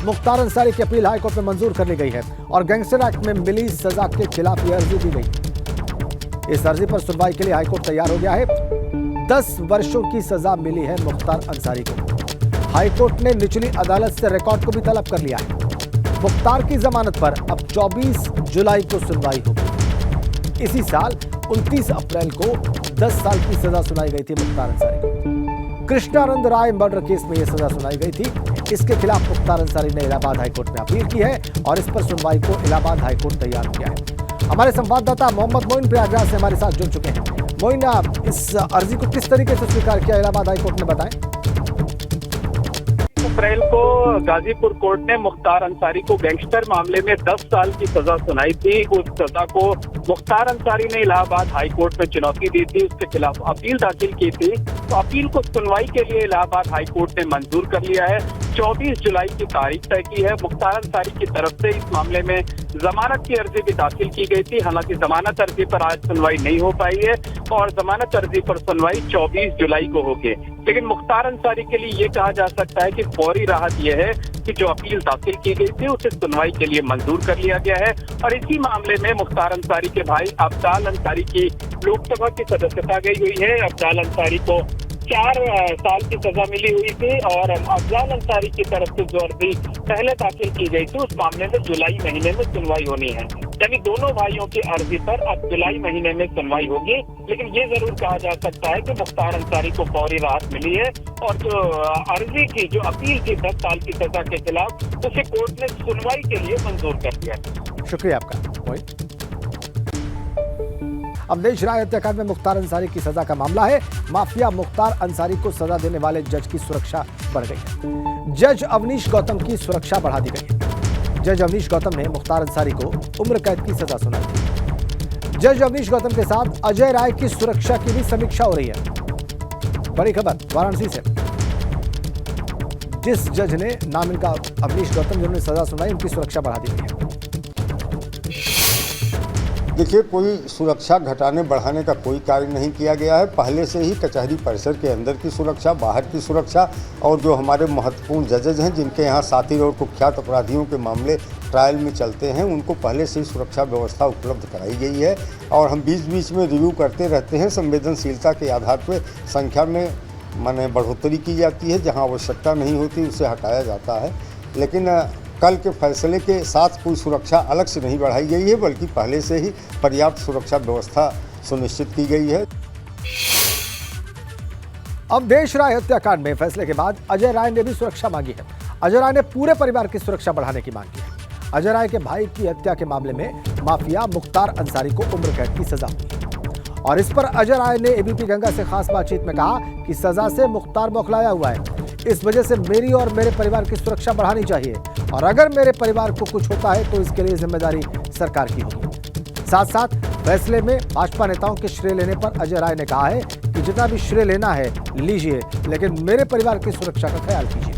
मुख्तार अंसारी की appeal high court में मंजूर कर ली गई है और गैंगस्टर एक्ट में मिली सजा के खिलाफ यह अर्जी दी गई। इस अर्जी पर सुनवाई के लिए हाईकोर्ट तैयार हो गया है। 10 वर्षों की सजा मिली है मुख्तार अंसारी को। हाईकोर्ट ने निचली अदालत से रिकॉर्ड को भी तलब कर लिया है। मुख्तार की जमानत पर अब 24 जुलाई को सुनवाई होगी। इसी साल 29 अप्रैल को 10 साल की सजा सुनाई गई थी मुख्तार अंसारी को। कृष्णानंद राय मर्डर केस में यह सजा सुनाई गई थी। इसके खिलाफ मुख्तार अंसारी ने इलाहाबाद हाईकोर्ट में अपील की है और इस पर सुनवाई को इलाहाबाद हाईकोर्ट तैयार किया है। हमारे संवाददाता मोहम्मद मोइन प्रयागराज से हमारे साथ जुड़ चुके हैं। मोइन, इस अर्जी को किस तरीके से स्वीकार किया इलाहाबाद हाईकोर्ट ने, बताएं। अप्रैल को गाजीपुर कोर्ट ने मुख्तार अंसारी को गैंगस्टर मामले में 10 साल की सजा सुनाई थी। उस सजा को मुख्तार अंसारी ने इलाहाबाद हाई कोर्ट में चुनौती दी थी, उसके खिलाफ अपील दाखिल की थी। तो अपील को सुनवाई के लिए इलाहाबाद हाई कोर्ट ने मंजूर कर लिया है। 24 जुलाई की तारीख तय की है। मुख्तार अंसारी की तरफ से इस मामले में जमानत की अर्जी भी दाखिल की गई थी। हालांकि जमानत अर्जी पर आज सुनवाई नहीं हो पाई है और जमानत अर्जी पर सुनवाई 24 जुलाई को होगी। लेकिन मुख्तार अंसारी के लिए ये कहा जा सकता है कि फौरी राहत यह है कि जो अपील दाखिल की गई थी उसे सुनवाई के लिए मंजूर कर लिया गया है। और इसी मामले में मुख्तार अंसारी के भाई अफजाल अंसारी की लोकसभा की सदस्यता गई हुई है। अफजाल अंसारी को 4 साल की सजा मिली हुई थी और अफजाल अंसारी की तरफ से जो अर्जी पहले दाखिल की गई थी उस मामले में जुलाई महीने में सुनवाई होनी है। यानी दोनों भाइयों की अर्जी पर अब जुलाई महीने में सुनवाई होगी। लेकिन ये जरूर कहा जा सकता है कि मुख्तार अंसारी को फौरी राहत मिली है और जो अर्जी थी, जो अपील थी 10 साल की सजा के खिलाफ, उसे कोर्ट ने सुनवाई के लिए मंजूर कर दिया। शुक्रिया आपका। अवधेश राय हत्याकांड में मुख्तार अंसारी की सजा का मामला है। माफिया मुख्तार अंसारी को सजा देने वाले जज की सुरक्षा बढ़ गई है। जज अवनीश गौतम की सुरक्षा बढ़ा दी गई है। जज अवनीश गौतम ने मुख्तार अंसारी को उम्र कैद की सजा सुनाई थी। जज अवनीश गौतम के साथ अजय राय की सुरक्षा की भी समीक्षा हो रही है। बड़ी खबर वाराणसी से। जिस जज ने नाम इनका अवनीश गौतम जिन्होंने सजा सुनाई, उनकी सुरक्षा बढ़ा दी गई है। देखिए, कोई सुरक्षा घटाने बढ़ाने का कोई कार्य नहीं किया गया है। पहले से ही कचहरी परिसर के अंदर की सुरक्षा, बाहर की सुरक्षा और जो हमारे महत्वपूर्ण जजेज हैं जिनके यहाँ साथी और कुख्यात अपराधियों के मामले ट्रायल में चलते हैं, उनको पहले से ही सुरक्षा व्यवस्था उपलब्ध कराई गई है। और हम बीच बीच में रिव्यू करते रहते हैं। संवेदनशीलता के आधार पर संख्या में बढ़ोतरी की जाती है। जहाँ आवश्यकता नहीं होती उसे हटाया जाता है। लेकिन कल के फैसले के साथ कोई सुरक्षा अलग से नहीं बढ़ाई गई है, बल्कि पहले से ही पर्याप्त सुरक्षा व्यवस्था सुनिश्चित की गई है। अवधेश राय हत्याकांड में फैसले के बाद अजय राय ने भी सुरक्षा मांगी है। अजय राय ने पूरे परिवार की सुरक्षा बढ़ाने की मांग की है। अजय राय के भाई की हत्या के मामले में माफिया मुख्तार अंसारी को उम्र कैद की सजा हुई है और इस पर अजय राय ने एबीपी गंगा से खास बातचीत में कहा कि सजा से मुख्तार बौखलाया हुआ है। इस वजह से मेरी और मेरे परिवार की सुरक्षा बढ़ानी चाहिए और अगर मेरे परिवार को कुछ होता है तो इसके लिए जिम्मेदारी सरकार की होगी। साथ साथ फैसले में भाजपा नेताओं के श्रेय लेने पर अजय राय ने कहा है कि जितना भी श्रेय लेना है लीजिए, लेकिन मेरे परिवार की सुरक्षा का ख्याल कीजिए।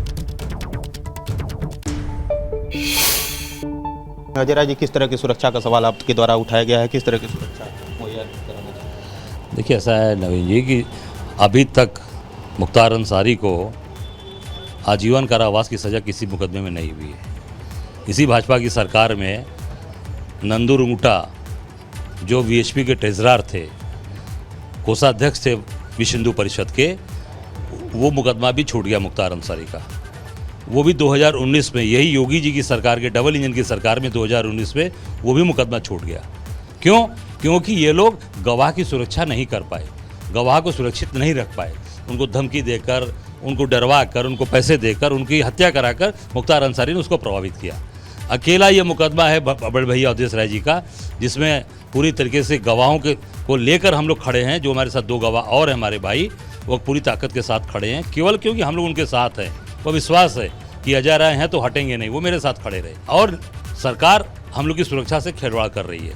अजय राय जी, किस तरह की सुरक्षा का सवाल आपके द्वारा उठाया गया है? किस तरह की सुरक्षा मुहैया कराना चाहिए? देखिए, ऐसा है नवीन जी कि अभी तक मुख्तार अंसारी को आजीवन कारावास की सज़ा किसी मुकदमे में नहीं हुई है। इसी भाजपा की सरकार में नंदू रुंगटा, जो वीएचपी के ट्रेजरर थे, कोषाध्यक्ष थे विश्व हिंदू परिषद के, वो मुकदमा भी छूट गया मुख्तार अंसारी का। वो भी 2019 में, यही योगी जी की सरकार के डबल इंजन की सरकार में 2019 में वो भी मुकदमा छूट गया। क्यों? क्योंकि ये लोग गवाह की सुरक्षा नहीं कर पाए, गवाह को सुरक्षित नहीं रख पाए। उनको धमकी देकर, उनको डरवा कर, उनको पैसे देकर उनकी हत्या कराकर मुख्तार अंसारी ने उसको प्रभावित किया। अकेला ये मुकदमा है बड़े भैया अवधेश राय जी का, जिसमें पूरी तरीके से गवाहों को लेकर हम लोग खड़े हैं। जो हमारे साथ 2 गवाह और हैं हमारे भाई, वो पूरी ताकत के साथ खड़े हैं, केवल क्योंकि हम लोग उनके साथ हैं। वो विश्वास है कि अजय राय हैं तो हटेंगे नहीं, वो मेरे साथ खड़े रहे। और सरकार हम लोग की सुरक्षा से खिलवाड़ कर रही है।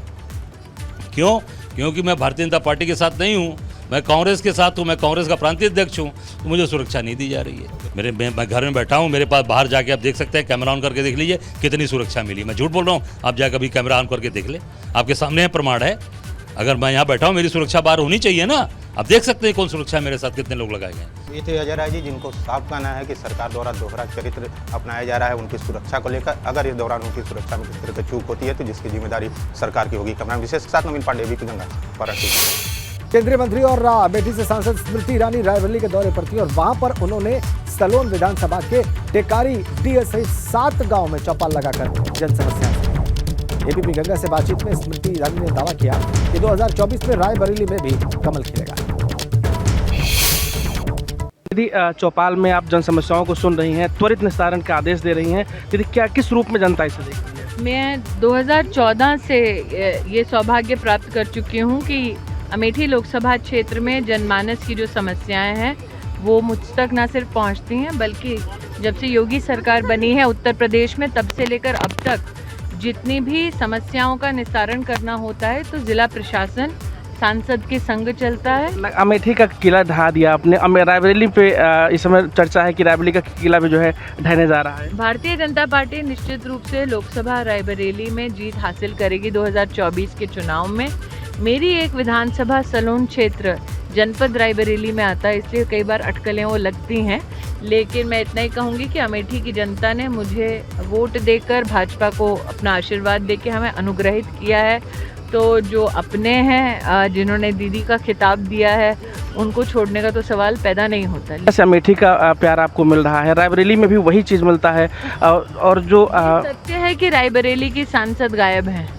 क्यों? क्योंकि मैं भारतीय जनता पार्टी के साथ नहीं हूँ, मैं कांग्रेस के साथ हूँ, मैं कांग्रेस का प्रांतीय अध्यक्ष हूँ, तो मुझे सुरक्षा नहीं दी जा रही है। मैं घर में बैठा हूँ, मेरे पास बाहर जाके आप देख सकते हैं, कैमरा ऑन करके देख लीजिए कितनी सुरक्षा मिली। मैं झूठ बोल रहा हूँ? आप जाकर कभी कैमरा ऑन करके देख ले, आपके सामने प्रमाण है। अगर मैं यहाँ बैठा हूँ मेरी सुरक्षा बाहर होनी चाहिए ना। आप देख सकते हैं कौन सुरक्षा है मेरे साथ, कितने लोग लगाए गए। ये थे अजय राय जी, जिनको साफ कहना है कि सरकार द्वारा दोहरा चरित्र अपनाया जा रहा है उनकी सुरक्षा को लेकर। अगर इस दौरान उनकी सुरक्षा में किस तरह की चूक होती है तो जिसकी जिम्मेदारी सरकार की होगी। कैमरा विशेष के साथ नवीन पांडे, एबीपी गंगा, वाराणसी। केंद्रीय मंत्री और अमेठी से सांसद स्मृति ईरानी रायबरेली के दौरे पर थी और वहां पर उन्होंने सलोन विधानसभा के टेकारी डीएस सहित 7 गांव में चौपाल लगाकर जन समस्याएं सुनी। एबीपी गंगा से बातचीत में स्मृति ईरानी ने दावा किया कि 2024 में रायबरेली में भी कमल खिलेगा। दीदी, चौपाल में आप जन समस्याओं को सुन रही हैं, त्वरित निस्तारण का आदेश दे रही हैं। दीदी, क्या किस रूप में जनता इसे देख रही है? मैं 2014 से ये सौभाग्य प्राप्त कर चुकी हूँ कि अमेठी लोकसभा क्षेत्र में जनमानस की जो समस्याएं हैं वो मुझ तक ना सिर्फ पहुँचती हैं, बल्कि जब से योगी सरकार बनी है उत्तर प्रदेश में, तब से लेकर अब तक जितनी भी समस्याओं का निस्तारण करना होता है तो जिला प्रशासन सांसद के संग चलता है। अमेठी का किला ढहा दिया आपने, रायबरेली पे इस समय चर्चा है कि रायबरेली का किला भी जो है ढहने जा रहा है। भारतीय जनता पार्टी निश्चित रूप से लोकसभा रायबरेली में जीत हासिल करेगी 2024 के चुनाव में। मेरी एक विधानसभा सलोन क्षेत्र जनपद रायबरेली में आता है, इसलिए कई बार अटकलें वो लगती हैं, लेकिन मैं इतना ही कहूँगी कि अमेठी की जनता ने मुझे वोट देकर भाजपा को अपना आशीर्वाद देके हमें अनुग्रहित किया है। तो जो अपने हैं, जिन्होंने दीदी का खिताब दिया है, उनको छोड़ने का तो सवाल पैदा नहीं होता। जैसे अमेठी का प्यार आपको मिल रहा है, रायबरेली में भी वही चीज़ मिलता है। और जो सत्य है कि रायबरेली की सांसद गायब हैं।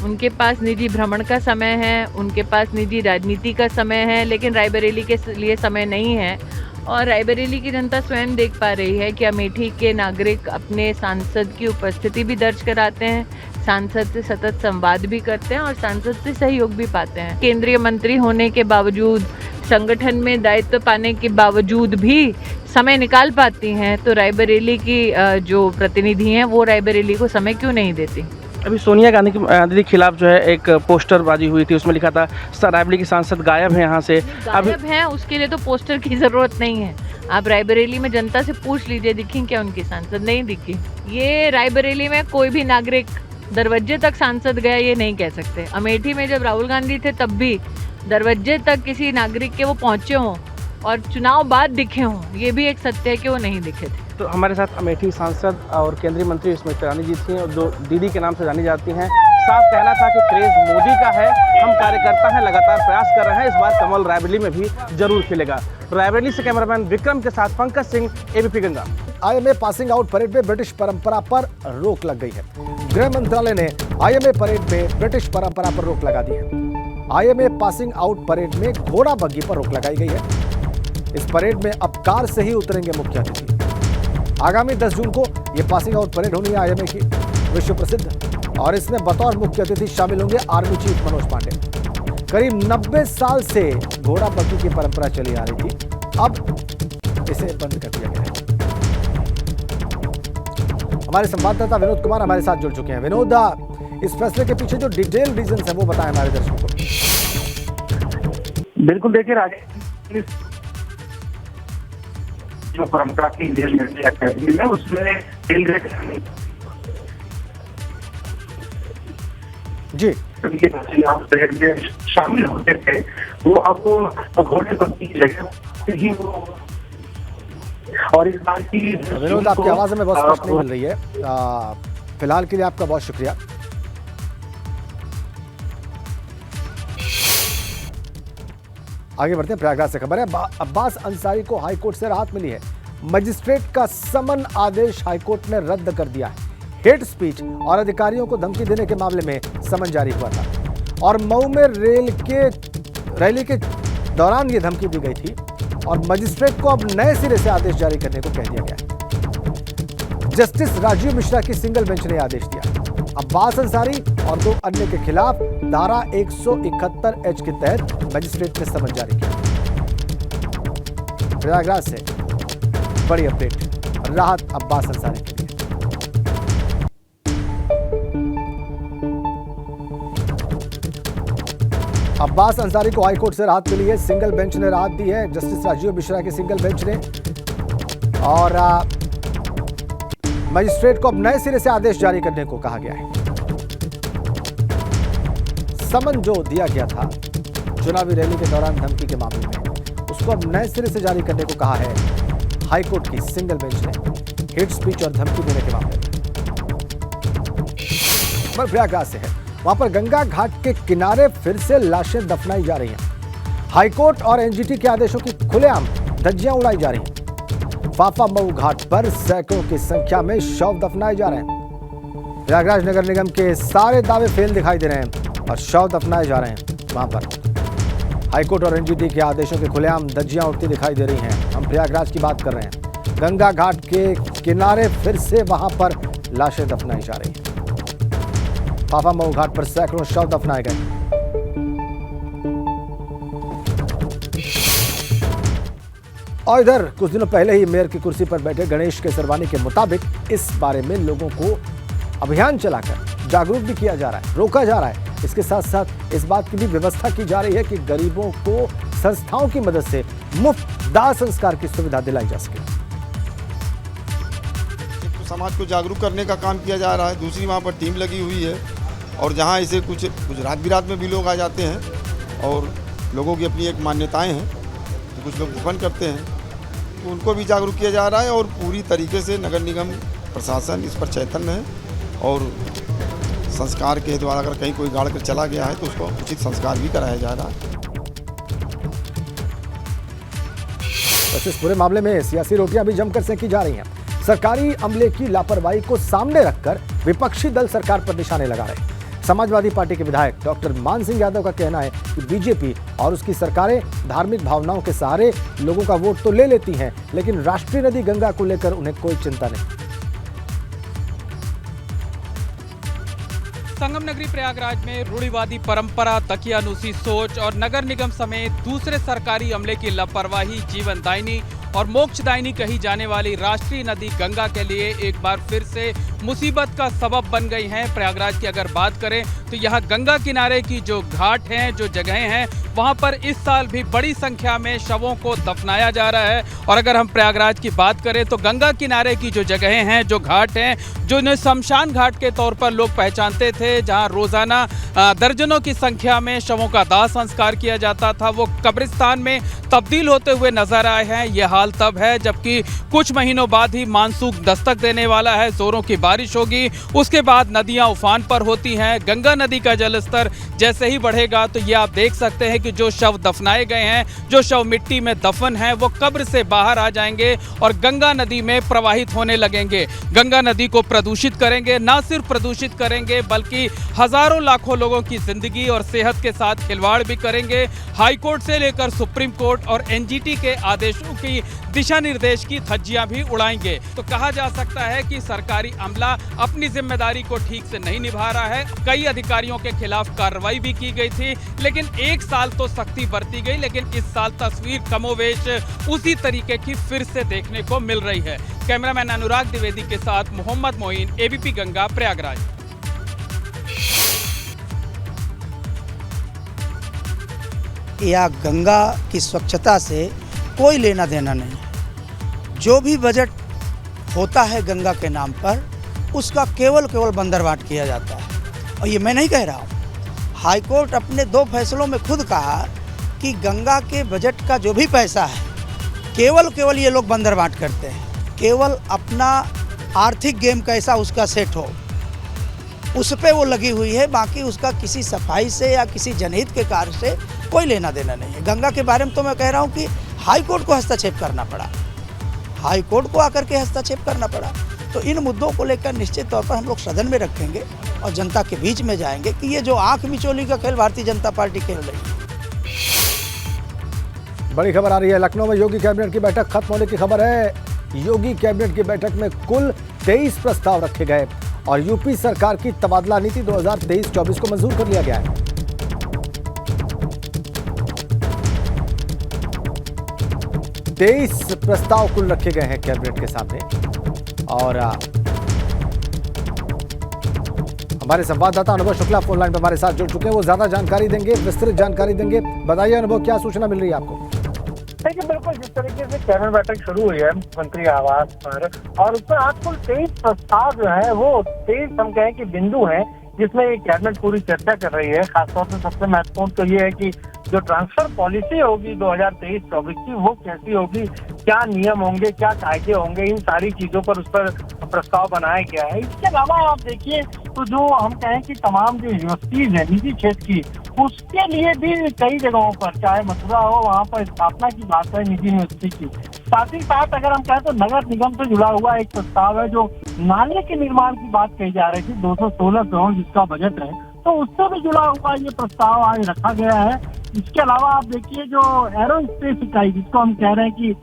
उनके पास निजी भ्रमण का समय है, उनके पास निजी राजनीति का समय है, लेकिन रायबरेली के लिए समय नहीं है। और रायबरेली की जनता स्वयं देख पा रही है कि अमेठी के नागरिक अपने सांसद की उपस्थिति भी दर्ज कराते हैं, सांसद से सतत संवाद भी करते हैं और सांसद से सहयोग भी पाते हैं। केंद्रीय मंत्री होने के बावजूद, संगठन में दायित्व पाने के बावजूद भी समय निकाल पाती हैं, तो रायबरेली की जो प्रतिनिधि हैं वो रायबरेली को समय क्यों नहीं देती। अभी सोनिया गांधी की दीदी खिलाफ जो है एक पोस्टरबाजी हुई थी, उसमें लिखा था रायबरेली की सांसद गायब है यहाँ से। गायब हैं, उसके लिए तो पोस्टर की ज़रूरत नहीं है। आप रायबरेली में जनता से पूछ लीजिए, दिखी क्या उनकी सांसद? नहीं दिखी। ये रायबरेली में कोई भी नागरिक दरवाजे तक सांसद गया ये नहीं कह सकते। अमेठी में जब राहुल गांधी थे तब भी दरवाजे तक किसी नागरिक के वो पहुँचे हों और चुनाव बाद दिखे हों, ये भी एक सत्य है कि वो नहीं दिखे थे। तो हमारे साथ अमेठी सांसद और केंद्रीय मंत्री स्मृति ईरानी जी थी, जो दीदी के नाम से जानी जाती हैं। साफ कहना था कि क्रेज मोदी का है, हम कार्यकर्ता हैं, लगातार प्रयास कर रहे हैं, इस बार कमल रायबरेली में भी जरूर खिलेगा। रायबरेली से कैमरामैन विक्रम के साथ Pankaj Singh, ABP Ganga. IMA passing out parade में ब्रिटिश परंपरा पर रोक लग गई है। गृह मंत्रालय ने आईएमए परेड में ब्रिटिश परंपरा पर रोक लगा दी है। आईएमए पासिंग आउट परेड में घोड़ा बग्गी पर रोक लगाई गई है। इस परेड में अब कार से ही उतरेंगे मुख्य अतिथि। आगामी 10 जून को यह पासिंग आउट परेड होनी है आईएमए की, विश्व प्रसिद्ध, और इसमें बतौर मुख्य अतिथि शामिल होंगे आर्मी चीफ मनोज पांडे। करीब 90 साल से घोड़ा बग्गी की परंपरा चली आ रही थी, अब इसे बंद कर दिया गया है। हमारे संवाददाता विनोद कुमार हमारे साथ जुड़ चुके हैं। विनोद, इस फैसले के पीछे जो डिटेल रीजंस है वो बताएं हमारे दर्शकों को। बिल्कुल, देखिए राजेश, जो परंपरा की इंडियन मिलिट्री अकेडमी है उसमें जी परेड में शामिल होते थे, वो अब घोड़े बग्गी की जगह ही वो। और इस बार की विनोद, आपकी आवाज हमें बहुत स्पष्ट नहीं मिल रही है। फिलहाल के लिए आपका बहुत शुक्रिया। आगे बढ़ते हैं। प्रयागराज से खबर है, अब्बास अंसारी को हाईकोर्ट से राहत मिली है। मजिस्ट्रेट का समन आदेश हाईकोर्ट ने रद्द कर दिया है। हेट स्पीच और अधिकारियों को धमकी देने के मामले में समन जारी हुआ था और मऊ में रैली के दौरान ये धमकी दी गई थी और मजिस्ट्रेट को अब नए सिरे से आदेश जारी करने को कह दिया गया है। जस्टिस राजीव मिश्रा की सिंगल बेंच ने आदेश दिया। अब्बास अंसारी और 2 अन्य के खिलाफ धारा 171H के तहत मजिस्ट्रेट ने समन जारी किया। प्रयागराज से बड़ी अपडेट, राहत अब्बास अंसारी के लिए। अब्बास अंसारी को हाईकोर्ट से राहत मिली है, सिंगल बेंच ने राहत दी है, जस्टिस राजीव मिश्रा की सिंगल बेंच ने, और मजिस्ट्रेट को अब नए सिरे से आदेश जारी करने को कहा गया है। समन जो दिया गया था चुनावी रैली के दौरान धमकी के मामले में, उसको अब नए सिरे से जारी करने को कहा है हाईकोर्ट की सिंगल बेंच ने हेट स्पीच और धमकी देने के मामले में। प्रयागराज से है, वहां पर गंगा घाट के किनारे फिर से लाशें दफनाई जा रही हैं। हाईकोर्ट और एनजीटी के आदेशों की खुलेआम धज्जियां उड़ाई जा रही हैं। फाफा मऊ घाट पर सैकड़ों की संख्या में शव दफनाए जा रहे हैं। प्रयागराज नगर निगम के सारे दावे फेल दिखाई दे रहे हैं और शव दफनाए जा रहे हैं। वहां पर हाईकोर्ट और एनजीटी के आदेशों की खुलेआम धज्जियां उड़ती दिखाई दे रही हैं। हम प्रयागराज की बात कर रहे हैं। गंगा घाट के किनारे फिर से वहां पर लाशें दफनाई जा रही हैं। फाफा मऊ घाट पर सैकड़ों शव दफनाए गए। और इधर कुछ दिनों पहले ही मेयर की कुर्सी पर बैठे गणेश केसरवानी के मुताबिक इस बारे में लोगों को अभियान चलाकर जागरूक भी किया जा रहा है, रोका जा रहा है। इसके साथ साथ इस बात की भी व्यवस्था की जा रही है कि गरीबों को संस्थाओं की मदद से मुफ्त दाह संस्कार की सुविधा दिलाई जा सके। तो समाज को जागरूक करने का काम किया जा रहा है। दूसरी वहाँ पर टीम लगी हुई है और जहाँ ऐसे कुछ रात बिरात में भी लोग आ जाते हैं और लोगों की अपनी एक मान्यताएं हैं, तो कुछ लोग दफन करते हैं, तो उनको भी जागरूक किया जा रहा है। और पूरी तरीके से नगर निगम प्रशासन इस पर चैतन्य है और संस्कार के द्वारा अगर कहीं कोई गाड़ कर चला गया है तो उसको उचित संस्कार भी कराया जा रहा है। बस इस पूरे मामले में सियासी रोटियां भी जमकर सेंकी जा रही हैं। सरकारी अमले की लापरवाही को सामने रखकर विपक्षी दल सरकार पर निशाने लगा रहे हैं। समाजवादी पार्टी के विधायक डॉक्टर मान सिंह यादव का कहना है कि बीजेपी और उसकी सरकारें धार्मिक भावनाओं के सहारे लोगों का वोट तो ले लेती हैं, लेकिन राष्ट्रीय नदी गंगा को लेकर उन्हें कोई चिंता नहीं। संगम नगरी प्रयागराज में रूढ़िवादी परंपरा, दकियानूसी सोच और नगर निगम समेत दूसरे सरकारी अमले की लापरवाही जीवनदायिनी और मोक्षदायिनी कही जाने वाली राष्ट्रीय नदी गंगा के लिए एक बार फिर से मुसीबत का सबब बन गई हैं। प्रयागराज की अगर बात करें तो यहाँ गंगा किनारे की जो घाट हैं, जो जगहें हैं, वहाँ पर इस साल भी बड़ी संख्या में शवों को दफनाया जा रहा है। और अगर हम प्रयागराज की बात करें तो गंगा किनारे की जो जगहें हैं, जो घाट हैं, जो इन्हें शमशान घाट के तौर पर लोग पहचानते थे, जहाँ रोजाना दर्जनों की संख्या में शवों का दाह संस्कार किया जाता था, वो कब्रिस्तान में तब्दील होते हुए नजर आए हैं। ये हाल तब है जबकि कुछ महीनों बाद ही मानसून दस्तक देने वाला है, जोरों की बारिश होगी, उसके बाद नदियां उफान पर होती हैं। गंगा नदी का जलस्तर जैसे ही बढ़ेगा तो ये आप देख सकते हैं कि जो शव दफनाए गए हैं, जो शव मिट्टी में दफन हैं, वो कब्र से बाहर आ जाएंगे और गंगा नदी में प्रवाहित होने लगेंगे। गंगा नदी को प्रदूषित करेंगे, ना सिर्फ प्रदूषित करेंगे बल्कि हजारों लाखों लोगों की जिंदगी और सेहत के साथ खिलवाड़ भी करेंगे। हाईकोर्ट से लेकर सुप्रीम कोर्ट और एनजीटी के आदेशों की दिशा निर्देश की धज्जियां भी उड़ाएंगे। तो कहा जा सकता है कि सरकारी अमला अपनी जिम्मेदारी को ठीक से नहीं निभा रहा है। कई अधिकारियों के खिलाफ कार्रवाई भी की गई थी, लेकिन एक साल तो सख्ती बरती गई, लेकिन इस साल तस्वीर कमोवेश उसी तरीके की फिर से देखने को मिल रही है। कैमरामैन अनुराग द्विवेदी के साथ मोहम्मद मोइन, एबीपी गंगा, प्रयागराज। या गंगा की स्वच्छता से कोई लेना देना नहीं। जो भी बजट होता है गंगा के नाम पर, उसका केवल बंदरबाट किया जाता है। और ये मैं नहीं कह रहा हूँ, हाईकोर्ट अपने 2 फैसलों में खुद कहा कि गंगा के बजट का जो भी पैसा है केवल ये लोग बंदरबाट करते हैं। केवल अपना आर्थिक गेम कैसा उसका सेट हो, उस पर वो लगी हुई है। बाकी उसका किसी सफाई से या किसी जनहित के कार्य से कोई लेना देना नहीं है। गंगा के बारे में तो मैं कह रहा हूँ कि हाईकोर्ट को हस्तक्षेप करना पड़ा, हाईकोर्ट को आकर के हस्तक्षेप करना पड़ा। तो इन मुद्दों को लेकर निश्चित तौर पर हम लोग सदन में रखेंगे और जनता के बीच में जाएंगे कि ये जो आंख मिचोली का खेल भारतीय जनता पार्टी खेल रही है। बड़ी खबर आ रही है, लखनऊ में योगी कैबिनेट की बैठक खत्म होने की खबर है। योगी कैबिनेट की बैठक में कुल 23 प्रस्ताव रखे गए और यूपी सरकार की तबादला नीति 2023-24 को मंजूर कर लिया गया है। तेईस प्रस्ताव कुल रखे गए हैं कैबिनेट के सामने। और हमारे संवाददाता अनुभव शुक्ला फोन लाइन पर हमारे साथ जुड़ चुके हैं, वो ज्यादा जानकारी देंगे, विस्तृत जानकारी देंगे। बताइए अनुभव, क्या सूचना मिल रही है आपको? देखिए, बिल्कुल जिस तरीके से कैबिनेट बैठक शुरू हुई है मंत्री आवास पर, और उसमें आज कुल 23 प्रस्ताव जो है वो 23 हम कहें कि बिंदु हैं जिसमें ये कैबिनेट पूरी चर्चा कर रही है। खासतौर से सबसे महत्वपूर्ण तो ये है कि जो ट्रांसफर पॉलिसी होगी 2023-24 की वो कैसी होगी, क्या नियम होंगे, क्या कायदे होंगे, इन सारी चीजों पर उस पर प्रस्ताव बनाया गया है। इसके अलावा आप देखिए तो जो हम कहें कि तमाम जो यूनिवर्सिटीज है निजी क्षेत्र की, उसके लिए भी कई जगहों पर, चाहे मथुरा हो, वहाँ पर स्थापना की बात है निजी यूनिवर्सिटी की। साथ ही साथ अगर हम कहें तो नगर निगम से जुड़ा हुआ एक प्रस्ताव है, जो नाले के निर्माण की बात कही जा रही थी, 216 करोड़ जिसका बजट है, तो उससे भी जुड़ा हुआ ये प्रस्ताव आज रखा गया है। इसके अलावा आप देखिए जो एरोस्पेस इकाई, जिसको हम कह रहे हैं कि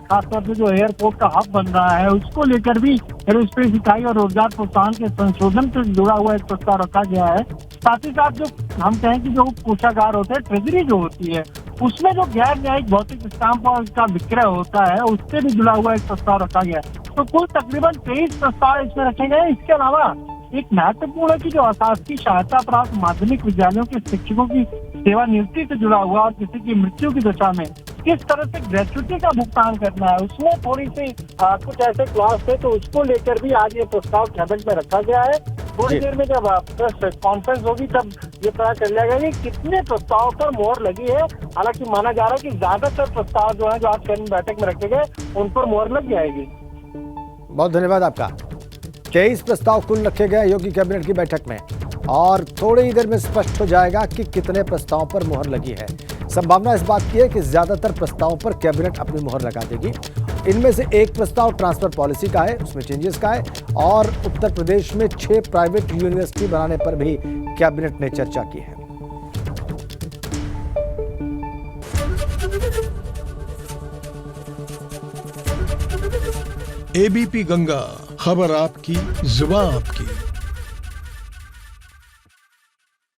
खासतौर से जो एयरपोर्ट का हब बन रहा है, उसको लेकर भी एरोस्पेस इकाई और रोजगार प्रोत्साहन के संशोधन से जुड़ा हुआ एक प्रस्ताव रखा गया है। साथ ही साथ जो हम कहें कि जो कोषागार होते हैं, ट्रेजरी जो होती है, उसमें जो गैर न्यायिक भौतिक स्टाम्प और इसका विक्रय होता है, उससे भी जुड़ा हुआ एक प्रस्ताव रखा गया है। तो कुल तकरीबन 23 प्रस्ताव इसमें रखे गए। इसके अलावा एक महत्वपूर्ण है कि जो अशासकीय सहायता प्राप्त माध्यमिक विद्यालयों के शिक्षकों की सेवानिवृत्ति से जुड़ा हुआ और किसी की मृत्यु की दशा में किस तरह से ग्रेच्युटी का भुगतान करना है, उसमें थोड़ी सी कुछ ऐसे क्लॉज थे, तो उसको लेकर भी आज ये प्रस्ताव कैबिनेट में रखा गया है। थोड़ी देर में जब प्रेस कॉन्फ्रेंस होगी तब ये पता चल जाएगा कि कितने प्रस्ताव पर मोहर लगी है। हालांकि माना जा रहा है कि ज्यादातर प्रस्ताव जो है जो आज कैबिनेट बैठक में रखे गए, उन पर मोहर लग जाएगी। बहुत धन्यवाद आपका। 23 प्रस्ताव कुल रखे गए योगी कैबिनेट की बैठक में, और थोड़ी ही देर में स्पष्ट हो जाएगा कि कितने प्रस्तावों पर मोहर लगी है। संभावना इस बात की है कि ज्यादातर प्रस्तावों पर कैबिनेट अपनी मोहर लगा देगी। इनमें से एक प्रस्ताव ट्रांसफर पॉलिसी का है, उसमें चेंजेस का है, और उत्तर प्रदेश में 6 प्राइवेट यूनिवर्सिटी बनाने पर भी कैबिनेट ने चर्चा की है। एबीपी गंगा, खबर आपकी, जुबान आपकी।